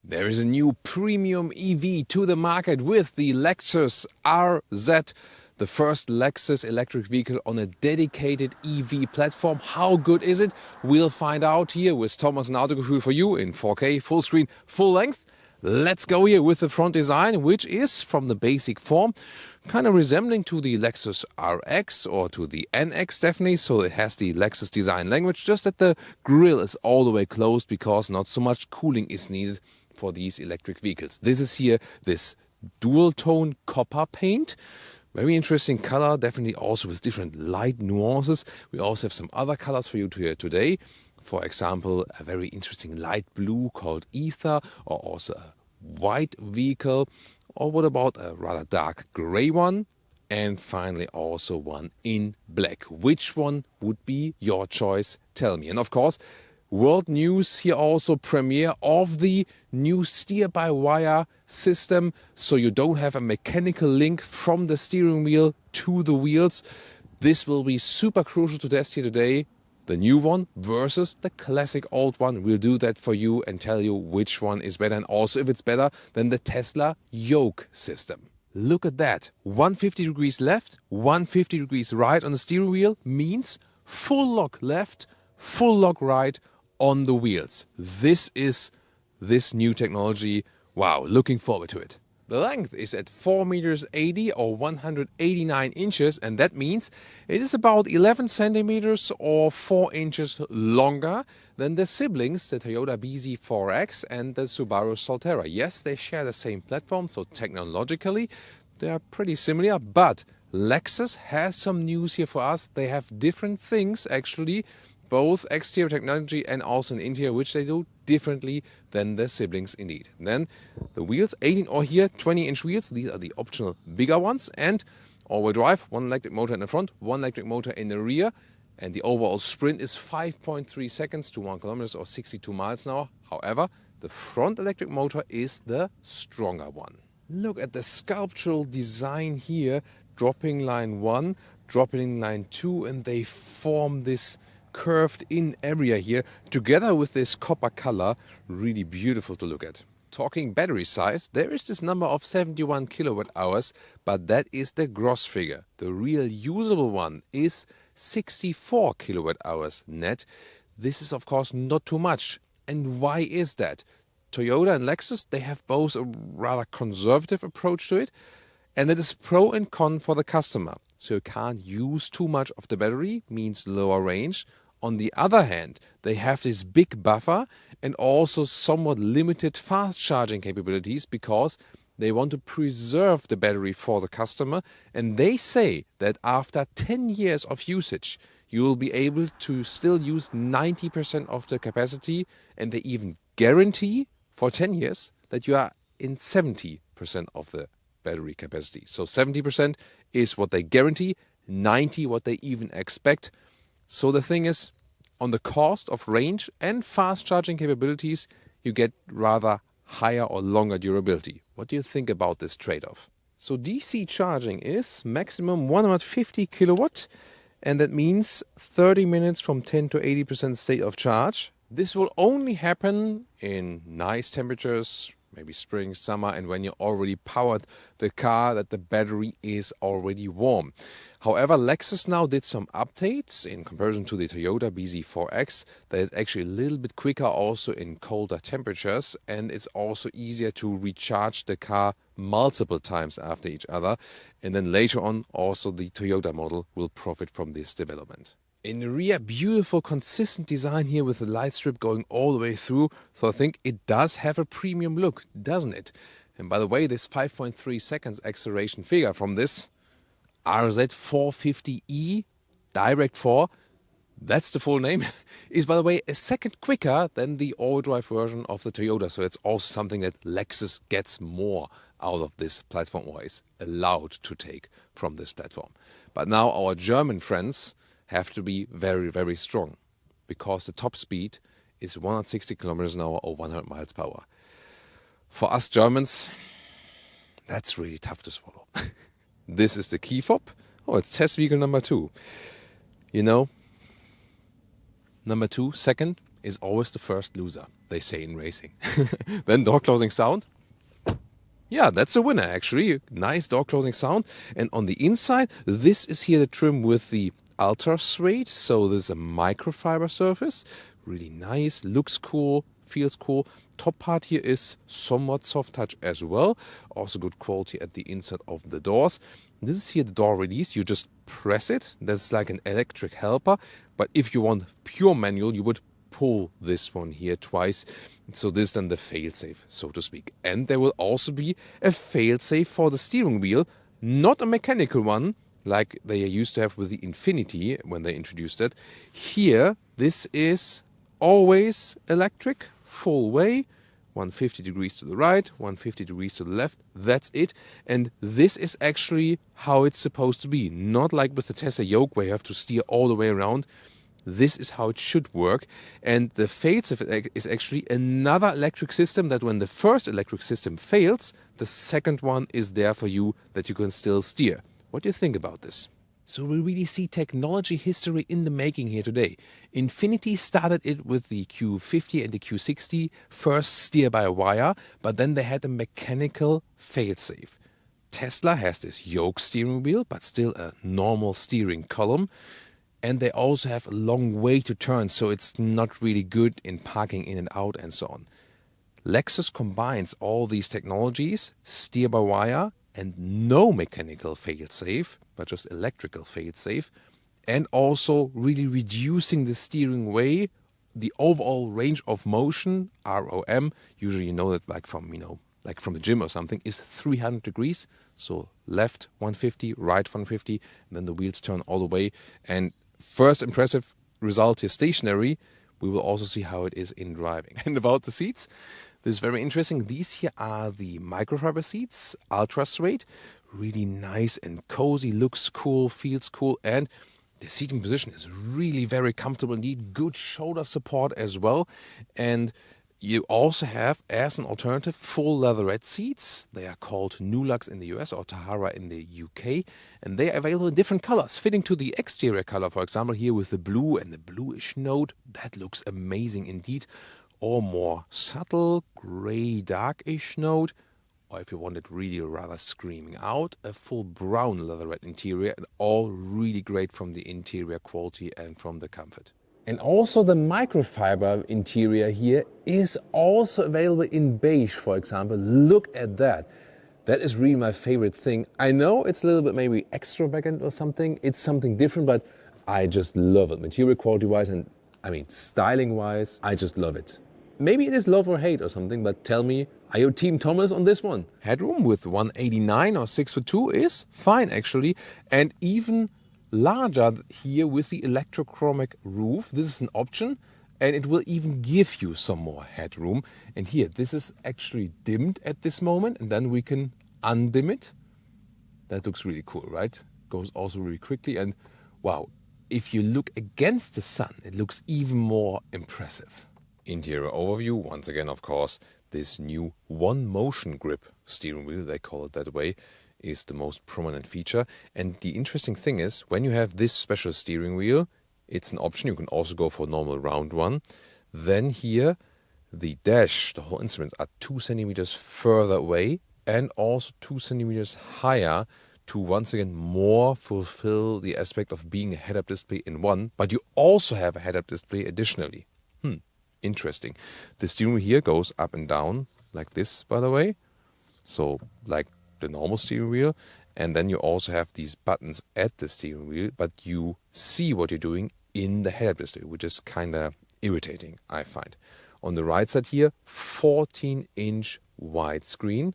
There is a new premium EV to the market with the Lexus RZ, the first Lexus electric vehicle on a dedicated EV platform. How good is it? We'll find out here with Thomas and Autogefühl for you in 4K, full screen, full length. Let's go here with the front design, which is from the basic form, kind of resembling to the Lexus RX or to the NX definitely. So it has the Lexus design language, just that the grille is all the way closed because not so much cooling is needed for these electric vehicles. This is here this dual tone copper paint. Very interesting color, definitely also with different light nuances. We also have some other colors for you here today. For example, a very interesting light blue called Ether, or also a white vehicle. Or what about a rather dark gray one? And finally also one in black. Which one would be your choice? Tell me. And of course, world news here also, premiere of the new steer-by-wire system, so you don't have a mechanical link from the steering wheel to the wheels. This will be super crucial to test here today. The new one versus the classic old one. We'll do that for you and tell you which one is better, and also if it's better than the Tesla Yoke system. Look at that. 150 degrees left, 150 degrees right on the steering wheel means full lock left, full lock right on the wheels. This is this new technology. Wow, looking forward to it. The length is at 4 meters 80 or 189 inches, and that means it is about 11 centimeters or 4 inches longer than the siblings, the Toyota bZ4X and the Subaru Solterra. Yes, they share the same platform, so technologically they are pretty similar, but Lexus has some news here for us. They have different things actually, both exterior technology and also an interior, which they do differently than the siblings indeed. Then the wheels, 18 or here 20-inch wheels. These are the optional bigger ones, and all-wheel drive, one electric motor in the front, one electric motor in the rear, and the overall sprint is 5.3 seconds to 1 kilometer or 62 miles an hour. However, the front electric motor is the stronger one. Look at the sculptural design here, dropping line 1, dropping line 2, and they form this curved in area here together with this copper color. Really beautiful to look at. Talking battery size, there is this number of 71 kilowatt hours, but that is the gross figure. The real usable one is 64 kilowatt hours net. This is of course not too much. And why is that? Toyota and Lexus, they have both a rather conservative approach to it, and that is pro and con for the customer. So you can't use too much of the battery, means lower range. On the other hand, they have this big buffer and also somewhat limited fast charging capabilities because they want to preserve the battery for the customer. And they say that after 10 years of usage, you will be able to still use 90% of the capacity, and they even guarantee for 10 years that you are in 70% of the battery capacity. So 70% is what they guarantee, 90% what they even expect. So the thing is, on the cost of range and fast charging capabilities, you get rather higher or longer durability. What do you think about this trade-off? So DC charging is maximum 150 kilowatt, and that means 30 minutes from 10 to 80% state of charge. This will only happen in nice temperatures, maybe spring, summer, and when you already powered the car, that the battery is already warm. However, Lexus now did some updates in comparison to the Toyota bZ4X that is actually a little bit quicker also in colder temperatures, and it's also easier to recharge the car multiple times after each other. And then later on, also the Toyota model will profit from this development. In the rear, beautiful consistent design here with the light strip going all the way through. So I think it does have a premium look, doesn't it? And by the way, this 5.3 seconds acceleration figure from this RZ 450e Direct 4, that's the full name, is by the way a second quicker than the all-wheel drive version of the Toyota. So it's also something that Lexus gets more out of this platform, or is allowed to take from this platform. But now our German friends have to be very, very strong, because the top speed is 160 kilometers an hour or 100 miles per hour. For us Germans, that's really tough to swallow. This is the key fob. Oh, it's test vehicle number 2. You know, number 2, second, is always the first loser, they say in racing. Then door closing sound. Yeah, that's a winner actually. Nice door closing sound. And on the inside, this is here the trim with the Ultrasuede. So this is a microfiber surface. Really nice, looks cool, feels cool. Top part here is somewhat soft touch as well. Also good quality at the inside of the doors. This is here the door release. You just press it. That's like an electric helper. But if you want pure manual, you would pull this one here twice. So this is then the failsafe, so to speak. And there will also be a failsafe for the steering wheel, not a mechanical one like they used to have with the Infiniti when they introduced it. Here, this is always electric, full way, 150 degrees to the right, 150 degrees to the left. That's it. And this is actually how it's supposed to be. Not like with the Tesla Yoke where you have to steer all the way around. This is how it should work. And the failsafe is actually another electric system that when the first electric system fails, the second one is there for you that you can still steer. What do you think about this? So we really see technology history in the making here today. Infiniti started it with the Q50 and the Q60, first steer-by-wire, but then they had a mechanical failsafe. Tesla has this yoke steering wheel, but still a normal steering column. And they also have a long way to turn, so it's not really good in parking in and out and so on. Lexus combines all these technologies, steer-by-wire and no mechanical failsafe, but just electrical failsafe, and also really reducing the steering way, the overall range of motion, ROM, usually you know that like from the gym or something, is 300 degrees. So left 150, right 150, and then the wheels turn all the way. And first impressive result is stationary. We will also see how it is in driving. And about the seats, this is very interesting. These here are the microfiber seats, Ultrasuede. Really nice and cozy, looks cool, feels cool, and the seating position is really very comfortable indeed. Good shoulder support as well. And you also have, as an alternative, full leatherette seats. They are called NuLuxe in the US or Tahara in the UK. And they are available in different colors, fitting to the exterior color. For example, here with the blue and the bluish note. That looks amazing indeed. Or more subtle, gray, darkish note. Or if you want it really rather screaming out, a full brown leatherette interior. And all really great from the interior quality and from the comfort. And also the microfiber interior here is also available in beige, for example. Look at that. That is really my favorite thing. I know it's a little bit maybe extravagant or something. It's something different, but I just love it. Material quality-wise and, styling-wise, I just love it. Maybe it is love or hate or something, but tell me, are you Team Thomas on this one? Headroom with 189 or 6'2" is fine actually, and even larger here with the Electrochromic roof. This is an option, and it will even give you some more headroom. And here, this is actually dimmed at this moment, and then we can undim it. That looks really cool, right? Goes also really quickly, and wow, if you look against the sun, it looks even more impressive. Interior overview, once again, of course, this new one motion grip steering wheel, they call it that way, is the most prominent feature. And the interesting thing is, when you have this special steering wheel, it's an option. You can also go for a normal round one. Then here, the dash, the whole instruments are 2 centimeters further away and also 2 centimeters higher to once again more fulfill the aspect of being a head-up display in one. But you also have a head-up display additionally. Interesting. The steering wheel here goes up and down like this, by the way. So like the normal steering wheel. And then you also have these buttons at the steering wheel, but you see what you're doing in the head-up display, which is kind of irritating, I find. On the right side here, 14-inch widescreen.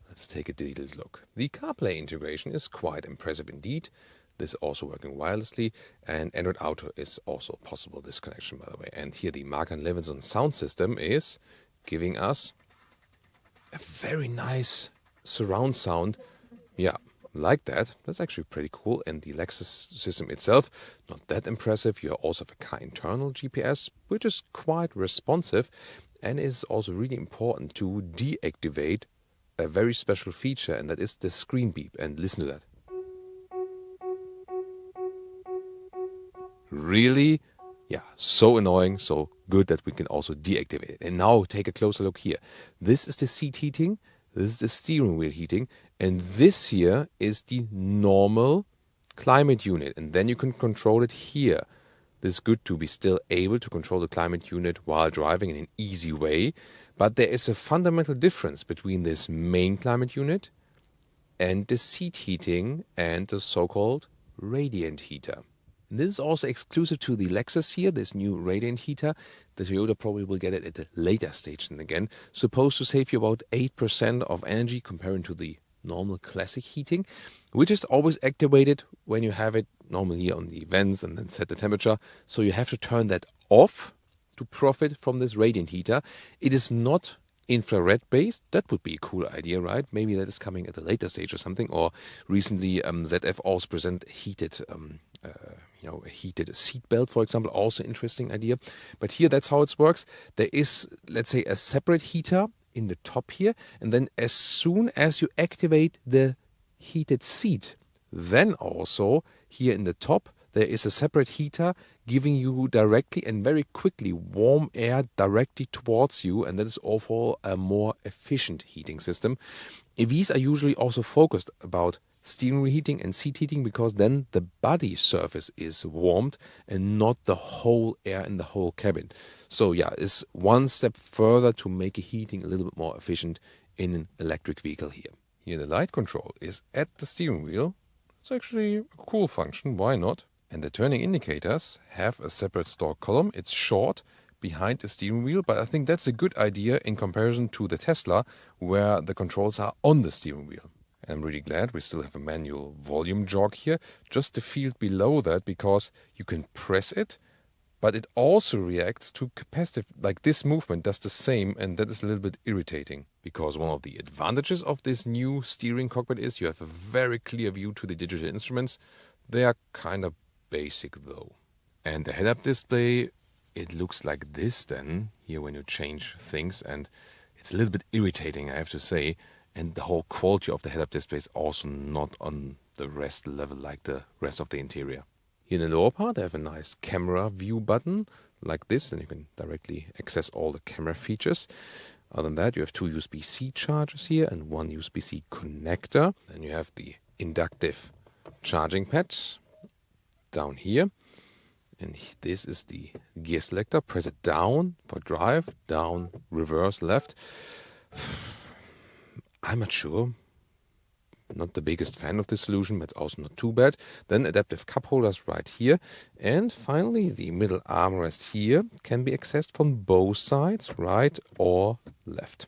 Let's take a detailed look. The CarPlay integration is quite impressive indeed. This is also working wirelessly, and Android Auto is also possible, this connection, by the way. And here the Mark & Levinson sound system is giving us a very nice surround sound. Yeah, like that. That's actually pretty cool. And the Lexus system itself, not that impressive. You also have a car internal GPS, which is quite responsive and is also really important to deactivate a very special feature, and that is the screen beep. And listen to that. Really? Yeah, so annoying. So good that we can also deactivate it. And now take a closer look here. This is the seat heating, this is the steering wheel heating, and this here is the normal climate unit. And then you can control it here. This is good to be still able to control the climate unit while driving in an easy way. But there is a fundamental difference between this main climate unit and the seat heating and the so-called radiant heater. And this is also exclusive to the Lexus here, this new radiant heater. The Toyota probably will get it at a later stage than again. Supposed to save you about 8% of energy comparing to the normal classic heating, which is always activated when you have it normally on the vents and then set the temperature. So you have to turn that off to profit from this radiant heater. It is not infrared based. That would be a cool idea, right? Maybe that is coming at a later stage or something. Or recently ZF also present heated a heated seat belt, for example, also interesting idea. But here, that's how it works. There is, let's say, a separate heater in the top here, and then as soon as you activate the heated seat, then also here in the top there is a separate heater giving you directly and very quickly warm air directly towards you, and that is overall a more efficient heating system. EVs are usually also focused about steering wheel heating and seat heating because then the body surface is warmed and not the whole air in the whole cabin. So yeah, it's one step further to make heating a little bit more efficient in an electric vehicle here. Here the light control is at the steering wheel. It's actually a cool function, why not? And the turning indicators have a separate stalk column. It's short behind the steering wheel, but I think that's a good idea in comparison to the Tesla where the controls are on the steering wheel. I'm really glad we still have a manual volume jog here, just the field below that, because you can press it, but it also reacts to capacitive, like this movement does the same, and that is a little bit irritating. Because one of the advantages of this new steering cockpit is you have a very clear view to the digital instruments. They are kind of basic though. And the head-up display, it looks like this then, here when you change things, and it's a little bit irritating, I have to say. And the whole quality of the head-up display is also not on the rest level like the rest of the interior. Here in the lower part, I have a nice camera view button like this, and you can directly access all the camera features. Other than that, you have two USB-C chargers here and one USB-C connector. Then you have the inductive charging pad down here. And this is the gear selector. Press it down for drive, down, reverse, left. I'm not sure. Not the biggest fan of this solution, but it's also not too bad. Then adaptive cup holders right here. And finally, the middle armrest here can be accessed from both sides, right or left.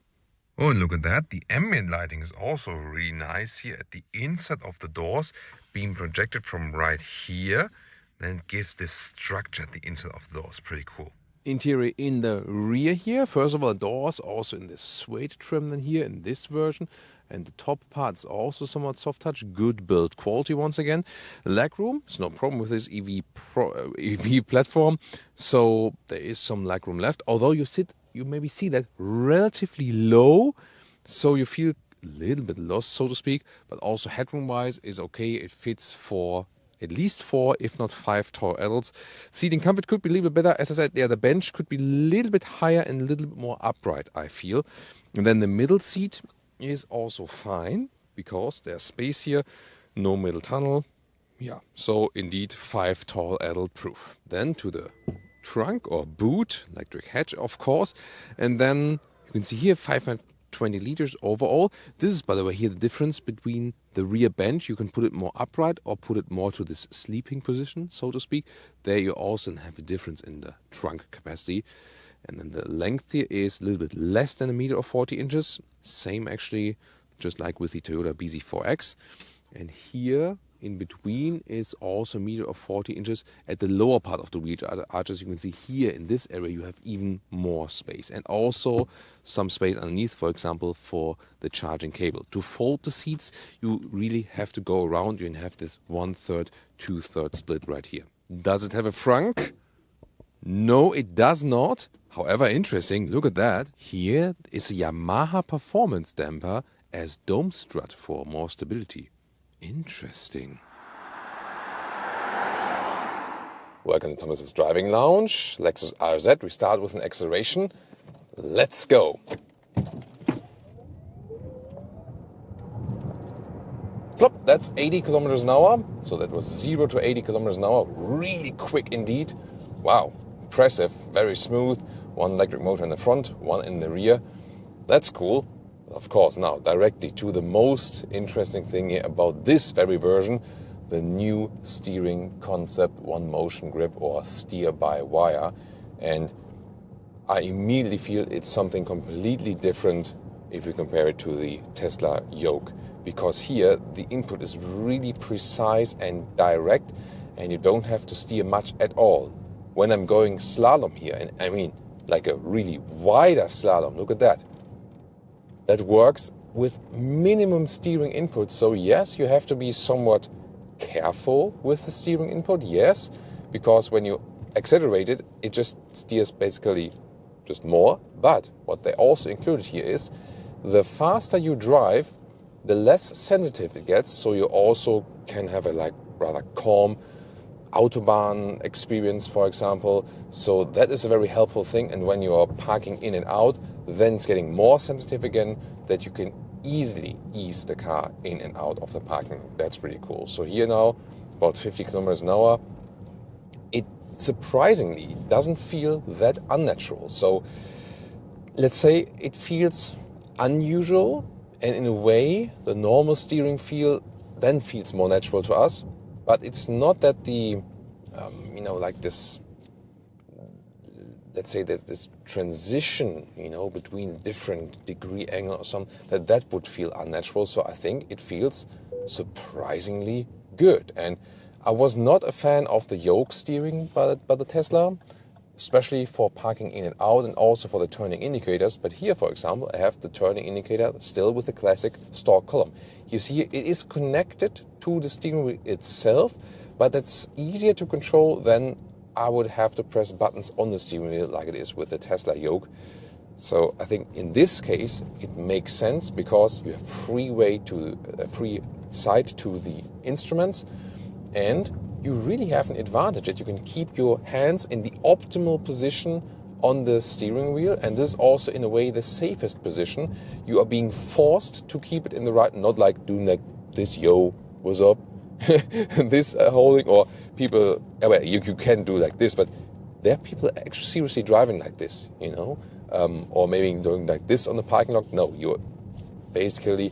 Oh, and look at that. The ambient lighting is also really nice here at the inside of the doors, being projected from right here. Then it gives this structure at the inside of the doors. Pretty cool. Interior in the rear here. First of all, doors also in this suede trim than here in this version. And the top part is also somewhat soft touch. Good build quality once again. Legroom, it's no problem with this EV platform. So there is some legroom left. Although you maybe see that relatively low. So you feel a little bit lost, so to speak. But also headroom wise is okay. It fits for at least 4, if not 5 tall adults. Seating comfort could be a little bit better. As I said, yeah, the bench could be a little bit higher and a little bit more upright, I feel. And then the middle seat is also fine because there's space here. No middle tunnel. Yeah, so indeed 5 tall adult proof. Then to the trunk or boot, electric hatch, of course. And then you can see here 520 liters overall. This is, by the way, here the difference between the rear bench. You can put it more upright or put it more to this sleeping position, so to speak. There you also have a difference in the trunk capacity. And then the length here is a little bit less than 1 meter or 40 inches. Same actually, just like with the Toyota BZ4X. And here in between is also 1 meter or 40 inches. At the lower part of the wheel arches, you can see here in this area you have even more space. And also some space underneath, for example, for the charging cable. To fold the seats, you really have to go around. You can have this 1/3, 2/3 split right here. Does it have a frunk? No, it does not. However, interesting, look at that. Here is a Yamaha performance damper as dome strut for more stability. Interesting. Welcome to Thomas's Driving Lounge, Lexus RZ. We start with an acceleration. Let's go. Plop, that's 80 kilometers an hour. So that was 0 to 80 kilometers an hour. Really quick indeed. Wow, impressive, very smooth. One electric motor in the front, one in the rear. That's cool. Of course, now directly to the most interesting thing here about this very version, the new steering concept, one motion grip or steer by wire. And I immediately feel it's something completely different if you compare it to the Tesla Yoke. Because here the input is really precise and direct and you don't have to steer much at all. When I'm going slalom here, and I mean like a really wider slalom, look at that. That works with minimum steering input. So yes, you have to be somewhat careful with the steering input, yes, because when you accelerate it, it just steers basically just more. But what they also included here is the faster you drive, the less sensitive it gets. So you also can have a rather calm Autobahn experience, for example. So that is a very helpful thing. And when you are parking in and out, then it's getting more sensitive again, that you can easily ease the car in and out of the parking. That's pretty cool. So here now, about 50 kilometers an hour, it surprisingly doesn't feel that unnatural. So let's say it feels unusual, and in a way, the normal steering feel then feels more natural to us. But it's not that the, like this, let's say there's this transition, between different degree angle or something, that would feel unnatural. So I think it feels surprisingly good. And I was not a fan of the yoke steering by the Tesla, especially for parking in and out and also for the turning indicators. But here, for example, I have the turning indicator still with the classic stalk column. You see, it is connected to the steering wheel itself, but that's easier to control than I would have to press buttons on the steering wheel like it is with the Tesla Yoke. So I think in this case it makes sense because you have free sight to the instruments, and you really have an advantage that you can keep your hands in the optimal position on the steering wheel, and this is also in a way the safest position. You are being forced to keep it in the right, not like doing like this, yo, what's up? This holding, or people, well, you can do like this, but there are people actually seriously driving like this, or maybe doing like this on the parking lot. No, you're basically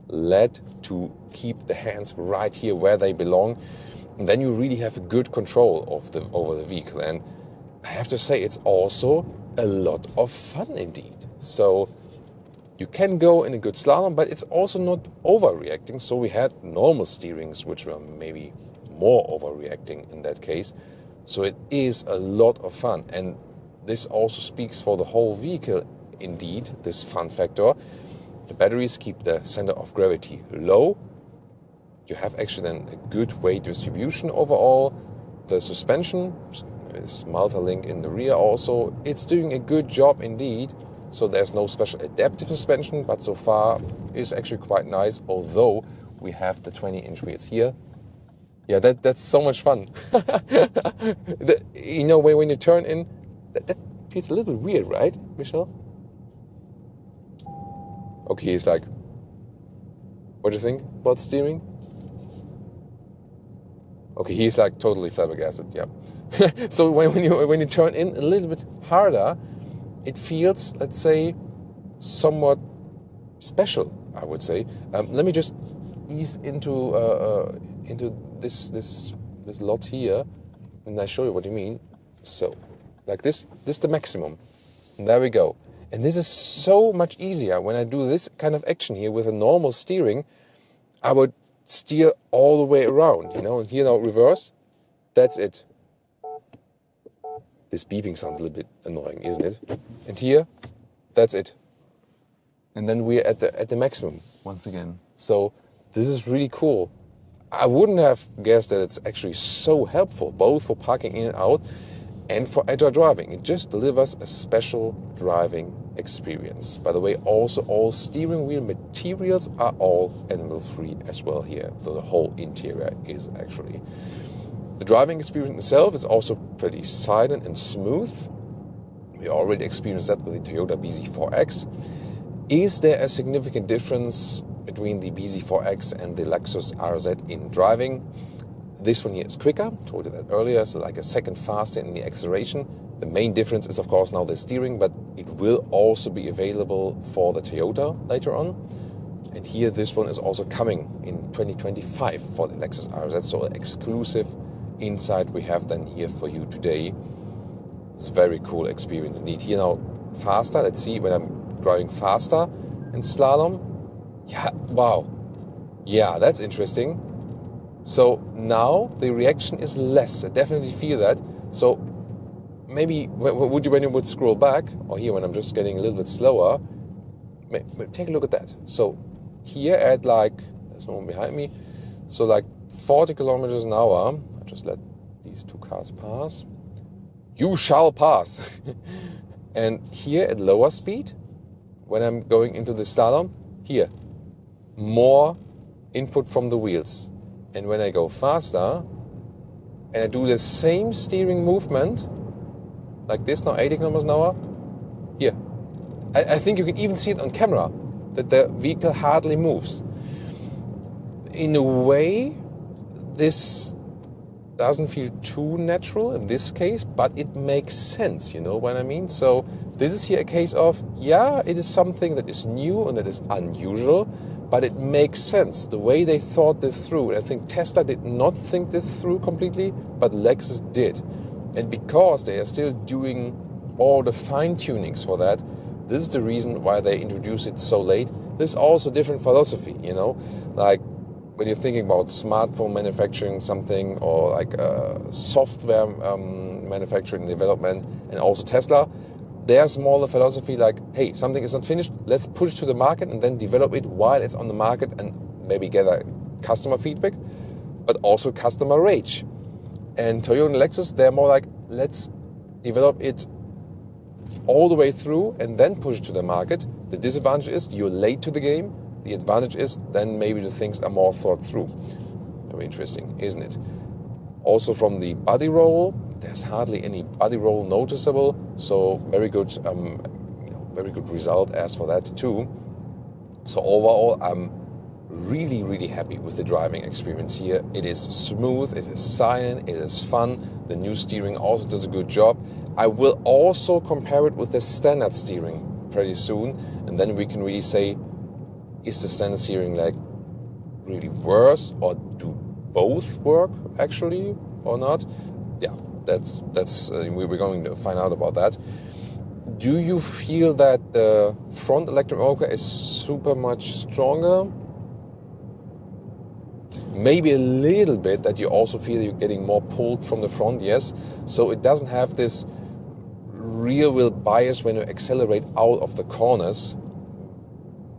led to keep the hands right here where they belong, and then you really have a good control over the vehicle. And I have to say, it's also a lot of fun indeed. So you can go in a good slalom, but it's also not overreacting. So we had normal steerings, which were maybe more overreacting in that case. So it is a lot of fun. And this also speaks for the whole vehicle, indeed, this fun factor. The batteries keep the center of gravity low. You have actually then a good weight distribution overall. The suspension is multi-link in the rear also. It's doing a good job indeed. So there's no special adaptive suspension, but so far is actually quite nice, although we have the 20-inch wheels here. Yeah, that's so much fun. When you turn in, that feels a little bit weird, right, Michelle? Okay, he's like, what do you think about steering? Okay, he's like totally flabbergasted, yeah. So when you turn in a little bit harder, it feels, let's say, somewhat special, I would say. Let me just ease into this lot here, and I show you what you mean. So, like this is the maximum. And there we go. And this is so much easier when I do this kind of action here with a normal steering. I would steer all the way around, and here now reverse. That's it. This beeping sounds a little bit annoying, isn't it? And here, that's it. And then we're at the maximum once again. So this is really cool. I wouldn't have guessed that it's actually so helpful, both for parking in and out and for agile driving. It just delivers a special driving experience. By the way, also all steering wheel materials are all animal-free as well here. So the whole interior is actually. The driving experience itself is also pretty silent and smooth. We already experienced that with the Toyota BZ4X. Is there a significant difference between the BZ4X and the Lexus RZ in driving? This one here is quicker, told you that earlier, so like a second faster in the acceleration. The main difference is of course now the steering, but it will also be available for the Toyota later on. And here this one is also coming in 2025 for the Lexus RZ, so an exclusive insight we have then here for you today. It's a very cool experience indeed. Here now faster, let's see when I'm driving faster in slalom. Yeah, wow. Yeah, that's interesting. So now the reaction is less. I definitely feel that. So maybe when you would scroll back, or here when I'm just getting a little bit slower, take a look at that. So here at like, there's no one behind me, so like 40 kilometers an hour, I just let these two cars pass. You shall pass. And here at lower speed, when I'm going into the slalom, here, more input from the wheels. And when I go faster, and I do the same steering movement, like this now, 80 kilometers an hour, here. I think you can even see it on camera, that the vehicle hardly moves. In a way, this doesn't feel too natural in this case, but it makes sense, you know what I mean? So this is here a case of, yeah, it is something that is new and that is unusual, but it makes sense, the way they thought this through. And I think Tesla did not think this through completely, but Lexus did. And because they are still doing all the fine-tunings for that, this is the reason why they introduced it so late. This is also different philosophy, you know? Like when you're thinking about smartphone manufacturing something, or like software manufacturing development, and also Tesla, their smaller philosophy like, hey, something is not finished, let's push it to the market and then develop it while it's on the market and maybe gather customer feedback, but also customer rage. And Toyota and Lexus, they're more like, let's develop it all the way through and then push it to the market. The disadvantage is you're late to the game. The advantage is then maybe the things are more thought through. Very interesting, isn't it? Also from the body roll, there's hardly any body roll noticeable, so very good, very good result as for that too. So overall, I'm really, really happy with the driving experience here. It is smooth, it is silent, it is fun. The new steering also does a good job. I will also compare it with the standard steering pretty soon, and then we can really say, is the standard steering like really worse, or do both work actually or not? Yeah, that's we're going to find out about that. Do you feel that the front electric motor is super much stronger? Maybe a little bit, that you also feel you're getting more pulled from the front, yes. So it doesn't have this rear wheel bias when you accelerate out of the corners.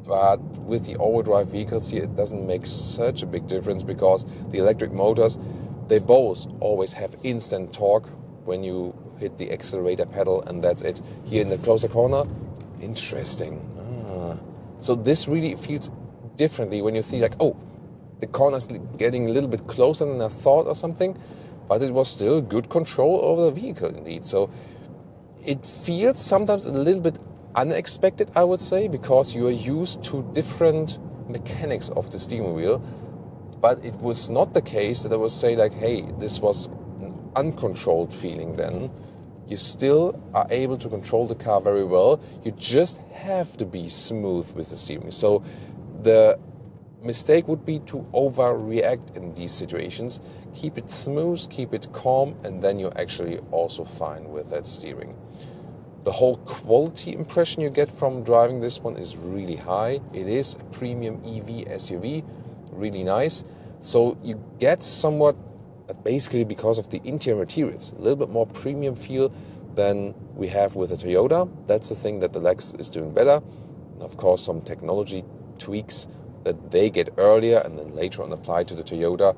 But with the all-wheel drive vehicles here, it doesn't make such a big difference, because the electric motors, they both always have instant torque when you hit the accelerator pedal, and that's it. Here in the closer corner, interesting. So this really feels differently when you see like, oh, the corner's getting a little bit closer than I thought or something, but it was still good control over the vehicle indeed. So it feels sometimes a little bit unexpected, I would say, because you are used to different mechanics of the steering wheel. But it was not the case that I would say like, hey, this was an uncontrolled feeling then. You still are able to control the car very well. You just have to be smooth with the steering. So the mistake would be to overreact in these situations. Keep it smooth, keep it calm, and then you're actually also fine with that steering. The whole quality impression you get from driving this one is really high. It is a premium EV SUV, really nice. So you get somewhat, basically because of the interior materials, a little bit more premium feel than we have with the Toyota. That's the thing that the Lexus is doing better. And of course, some technology tweaks that they get earlier and then later on apply to the Toyota.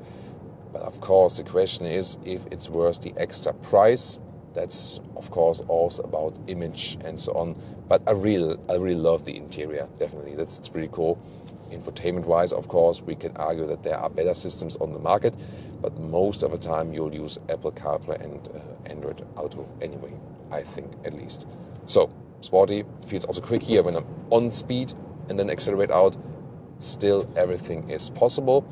But of course, the question is if it's worth the extra price. that's of course also about image and so on. But I really love the interior, definitely. It's pretty cool. Infotainment wise, of course, we can argue that there are better systems on the market, but most of the time you'll use Apple CarPlay and Android Auto anyway, I think at least. So sporty, feels also quick here when I'm on speed and then accelerate out. Still everything is possible.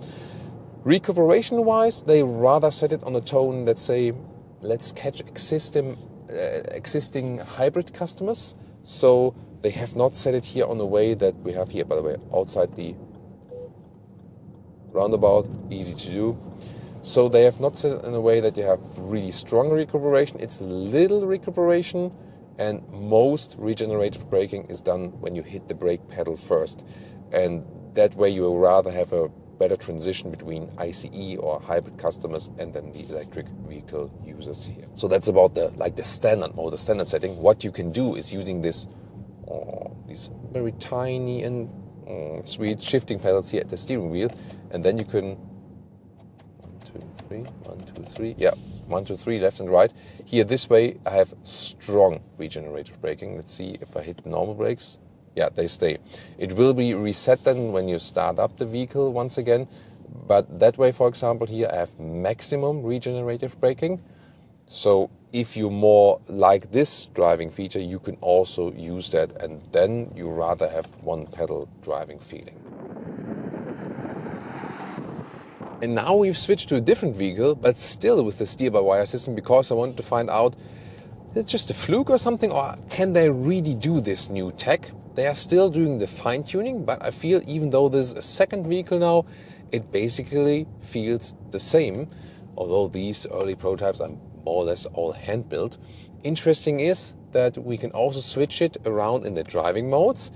Recuperation wise, they rather set it on a tone, let's say, let's catch existing hybrid customers. So they have not set it here on the way that we have here, by the way, outside the roundabout, easy to do. So they have not set it in a way that you have really strong recuperation. It's little recuperation, and most regenerative braking is done when you hit the brake pedal first. And that way you will rather have a better transition between ICE or hybrid customers and then the electric vehicle users here. So that's about the standard mode, the standard setting. What you can do is using these very tiny and sweet shifting pedals here at the steering wheel, and then you can 1, 2, 3, yeah, 1, 2, 3, left and right. Here this way I have strong regenerative braking. Let's see if I hit normal brakes. Yeah, they stay. It will be reset then when you start up the vehicle once again. But that way, for example, here I have maximum regenerative braking. So if you more like this driving feature, you can also use that. And then you rather have one pedal driving feeling. And now we've switched to a different vehicle, but still with the steer-by-wire system, because I wanted to find out, is it just a fluke or something? Or can they really do this new tech? They are still doing the fine-tuning, but I feel even though this is a second vehicle now, it basically feels the same, although these early prototypes are more or less all hand-built. Interesting is that we can also switch it around in the driving modes.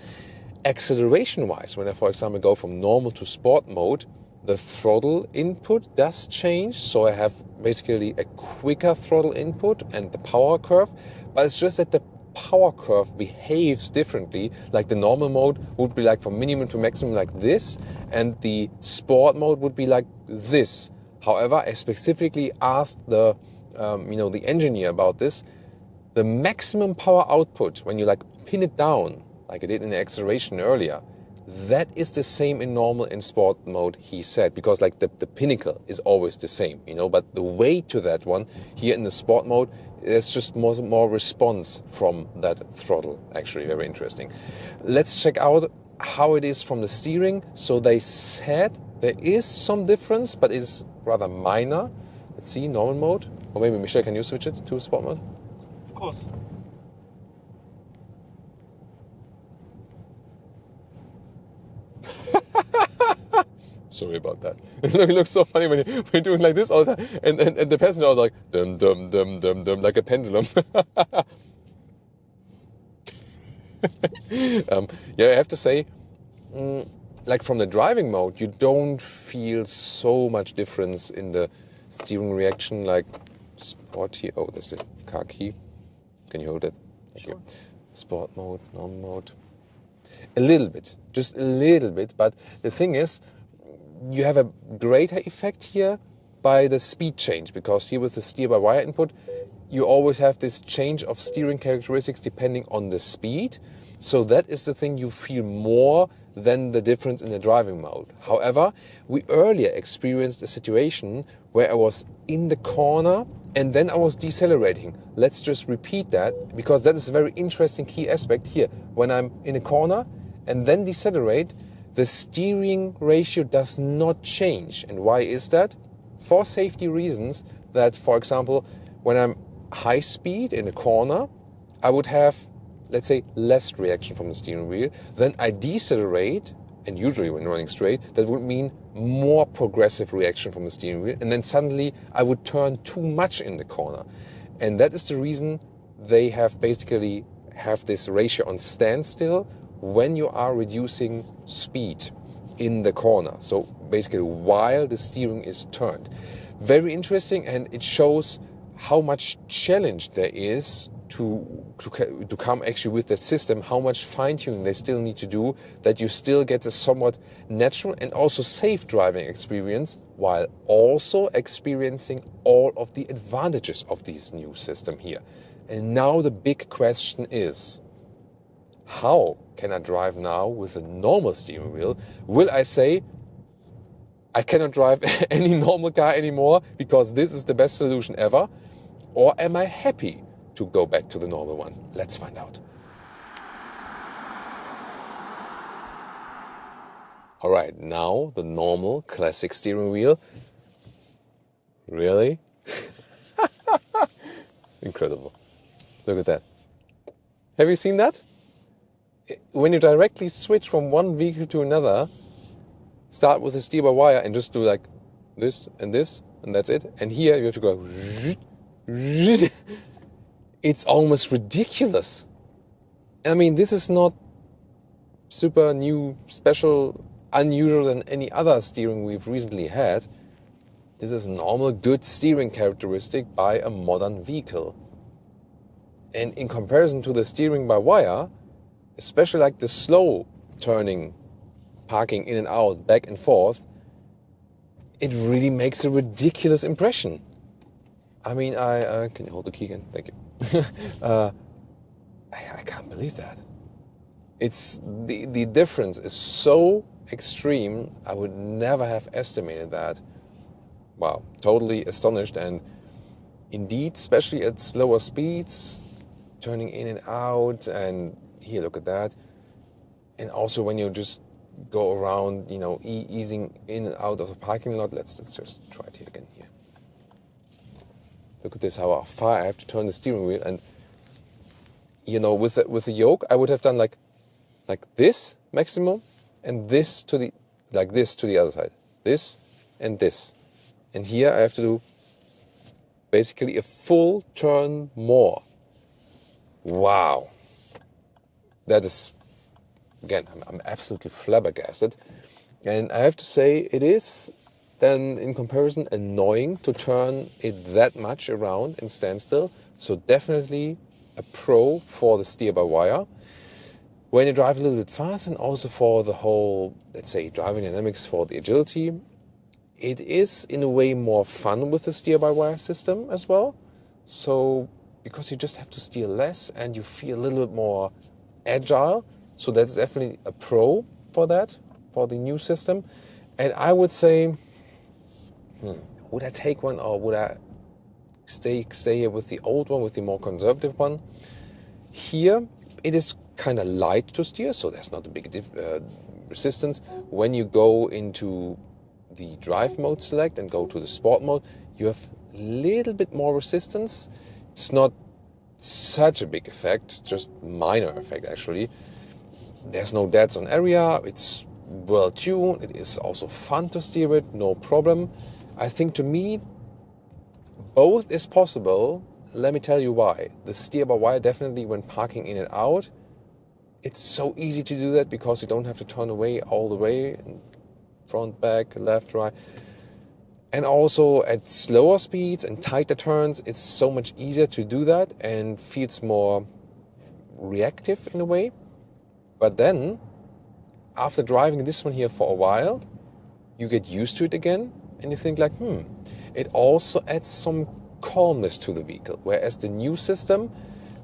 Acceleration-wise, when I, for example, go from normal to sport mode, the throttle input does change, so I have basically a quicker throttle input and the power curve, but it's just that the power curve behaves differently. Like the normal mode would be like from minimum to maximum like this, and the sport mode would be like this. However, I specifically asked the engineer about this. The maximum power output, when you like pin it down, like I did in the acceleration earlier, that is the same in normal and sport mode, he said, because like the pinnacle is always the same, but the way to that one here in the sport mode, there's just more response from that throttle. Actually, very interesting. Let's check out how it is from the steering. So they said there is some difference, but it's rather minor. Let's see, normal mode. Or maybe, Michelle, can you switch it to sport mode? Of course. Sorry about that. It looks so funny when you're doing like this all the time, and the passenger are like dum dum dum dum dum like a pendulum. Yeah, I have to say, like from the driving mode, you don't feel so much difference in the steering reaction. Like sport here. Oh, there's the car key. Can you hold it? Sure. Here. Sport mode, normal mode. A little bit, just a little bit. But the thing is, you have a greater effect here by the speed change, because here with the steer-by-wire input, you always have this change of steering characteristics depending on the speed. So that is the thing you feel more than the difference in the driving mode. However, we earlier experienced a situation where I was in the corner and then I was decelerating. Let's just repeat that, because that is a very interesting key aspect here. When I'm in a corner and then decelerate, the steering ratio does not change. And why is that? For safety reasons, that, for example, when I'm high speed in a corner, I would have, let's say, less reaction from the steering wheel. Then I decelerate, and usually when running straight, that would mean more progressive reaction from the steering wheel. And then suddenly I would turn too much in the corner. And that is the reason they have basically have this ratio on standstill when you are reducing speed in the corner. So basically while the steering is turned. Very interesting, and it shows how much challenge there is to come actually with the system, how much fine-tuning they still need to do, that you still get a somewhat natural and also safe driving experience, while also experiencing all of the advantages of this new system here. And now the big question is, how can I drive now with a normal steering wheel? Will I say, I cannot drive any normal car anymore because this is the best solution ever? Or am I happy to go back to the normal one? Let's find out. All right, now the normal classic steering wheel. Really? Incredible. Look at that. Have you seen that? When you directly switch from one vehicle to another, start with a steer-by-wire and just do like this, and that's it. And here you have to go. It's almost ridiculous. I mean, this is not super new, special, unusual than any other steering we've recently had. This is a normal, good steering characteristic by a modern vehicle. And in comparison to the steering by wire, especially like the slow turning, parking in and out, back and forth, it really makes a ridiculous impression. I mean, can you hold the key again? Thank you. I can't believe that. It's the difference is so extreme. I would never have estimated that. Wow, totally astonished. And indeed, especially at slower speeds, turning in and out, and here, look at that. And also when you just go around, you know, easing in and out of the parking lot. Let's just try it here again. Here. Look at this, how far I have to turn the steering wheel. And, you know, with the yoke, I would have done like this maximum, and this to the, like this to the other side. This and this. And here I have to do basically a full turn more. Wow. That is, again, I'm absolutely flabbergasted. And I have to say, it is then in comparison annoying to turn it that much around and stand still. So definitely a pro for the steer-by-wire. When you drive a little bit fast, and also for the whole, let's say, driving dynamics, for the agility, it is in a way more fun with the steer-by-wire system as well. So, because you just have to steer less and you feel a little bit more agile. So that's definitely a pro for that, for the new system. And I would say, would I take one, or would I stay here with the old one, with the more conservative one? Here, it is kind of light to steer, so there's not a big resistance. When you go into the drive mode select and go to the sport mode, you have a little bit more resistance. It's not such a big effect, just minor effect actually. There's no dead zone area, it's well tuned, it is also fun to steer it, no problem. I think to me, both is possible. Let me tell you why. The steer-by-wire, definitely when parking in and out, it's so easy to do that because you don't have to turn away all the way, front, back, left, right. And also at slower speeds and tighter turns, it's so much easier to do that and feels more reactive in a way. But then, after driving this one here for a while, you get used to it again and you think like, it also adds some calmness to the vehicle. Whereas the new system,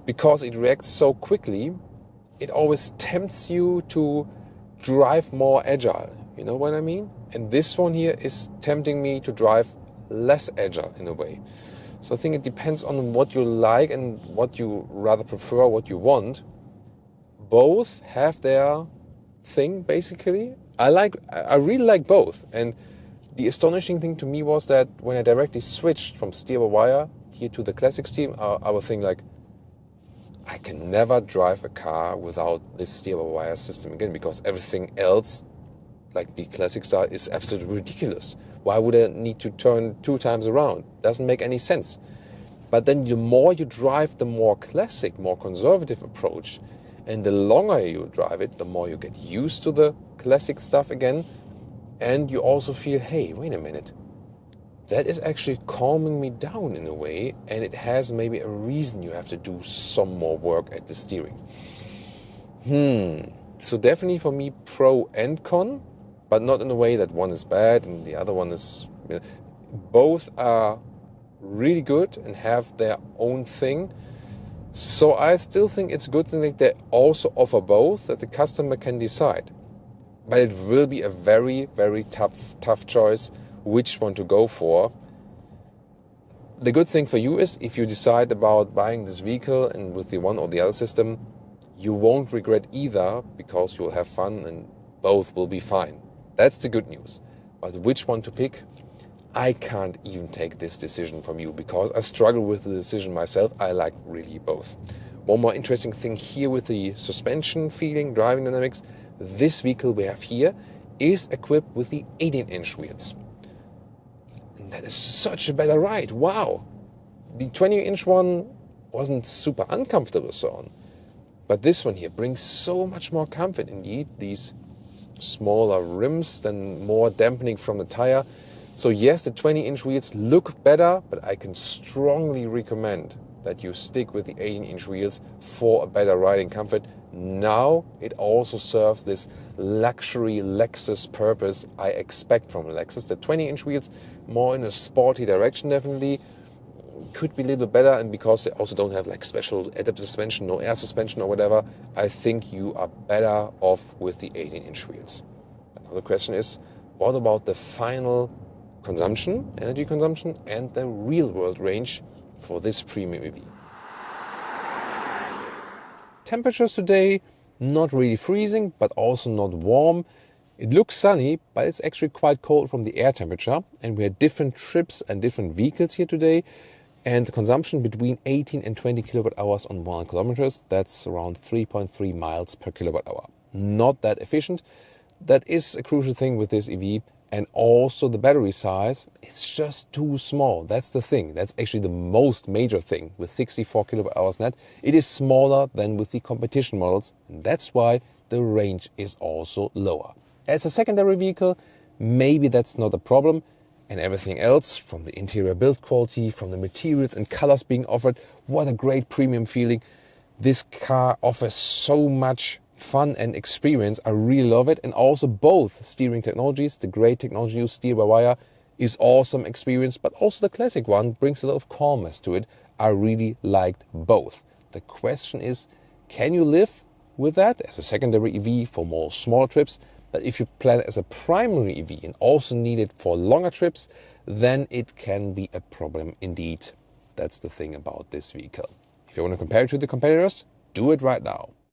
because it reacts so quickly, it always tempts you to drive more agile. You know what I mean? And this one here is tempting me to drive less agile in a way. So I think it depends on what you like and what you rather prefer, what you want. Both have their thing, basically. I really like both. And the astonishing thing to me was that when I directly switched from steer-by-wire here to the classic steer, I would think like, I can never drive a car without this steer-by-wire system again, because everything else, like the classic style, is absolutely ridiculous. Why would I need to turn 2 times around? Doesn't make any sense. But then the more you drive the more classic, more conservative approach, and the longer you drive it, the more you get used to the classic stuff again, and you also feel, hey, wait a minute, that is actually calming me down in a way, and it has maybe a reason you have to do some more work at the steering. So definitely for me, pro and con, but not in a way that one is bad and the other one is... Both are really good and have their own thing. So I still think it's a good thing that they also offer both, that the customer can decide. But it will be a very, very tough choice which one to go for. The good thing for you is if you decide about buying this vehicle and with the one or the other system, you won't regret either because you'll have fun and both will be fine. That's the good news. But which one to pick? I can't even take this decision from you because I struggle with the decision myself. I like really both. One more interesting thing here with the suspension feeling, driving dynamics. This vehicle we have here is equipped with the 18-inch wheels. And that is such a better ride. Wow. The 20-inch one wasn't super uncomfortable so on. But this one here brings so much more comfort indeed. These smaller rims, then more dampening from the tire. So yes, the 20-inch wheels look better, but I can strongly recommend that you stick with the 18-inch wheels for a better riding comfort. Now it also serves this luxury Lexus purpose I expect from Lexus. The 20-inch wheels, more in a sporty direction definitely, could be a little bit better, and because they also don't have like special adaptive suspension, no air suspension or whatever, I think you are better off with the 18-inch wheels. Another question is, what about the final consumption, energy consumption, and the real-world range for this premium EV? Temperatures today, not really freezing, but also not warm. It looks sunny, but it's actually quite cold from the air temperature, and we had different trips and different vehicles here today. And the consumption between 18 and 20 kilowatt hours on 100 kilometers, that's around 3.3 miles per kilowatt hour. Not that efficient. That is a crucial thing with this EV. And also the battery size, it's just too small. That's the thing. That's actually the most major thing with 64 kilowatt hours net. It is smaller than with the competition models. And that's why the range is also lower. As a secondary vehicle, maybe that's not a problem. And everything else, from the interior build quality, from the materials and colors being offered, what a great premium feeling. This car offers so much fun and experience. I really love it. And also both steering technologies, the great technology used steer by wire is awesome experience, but also the classic one brings a lot of calmness to it. I really liked both. The question is, can you live with that as a secondary EV for more smaller trips? But if you plan as a primary EV and also need it for longer trips, then it can be a problem indeed. That's the thing about this vehicle. If you want to compare it to the competitors, do it right now.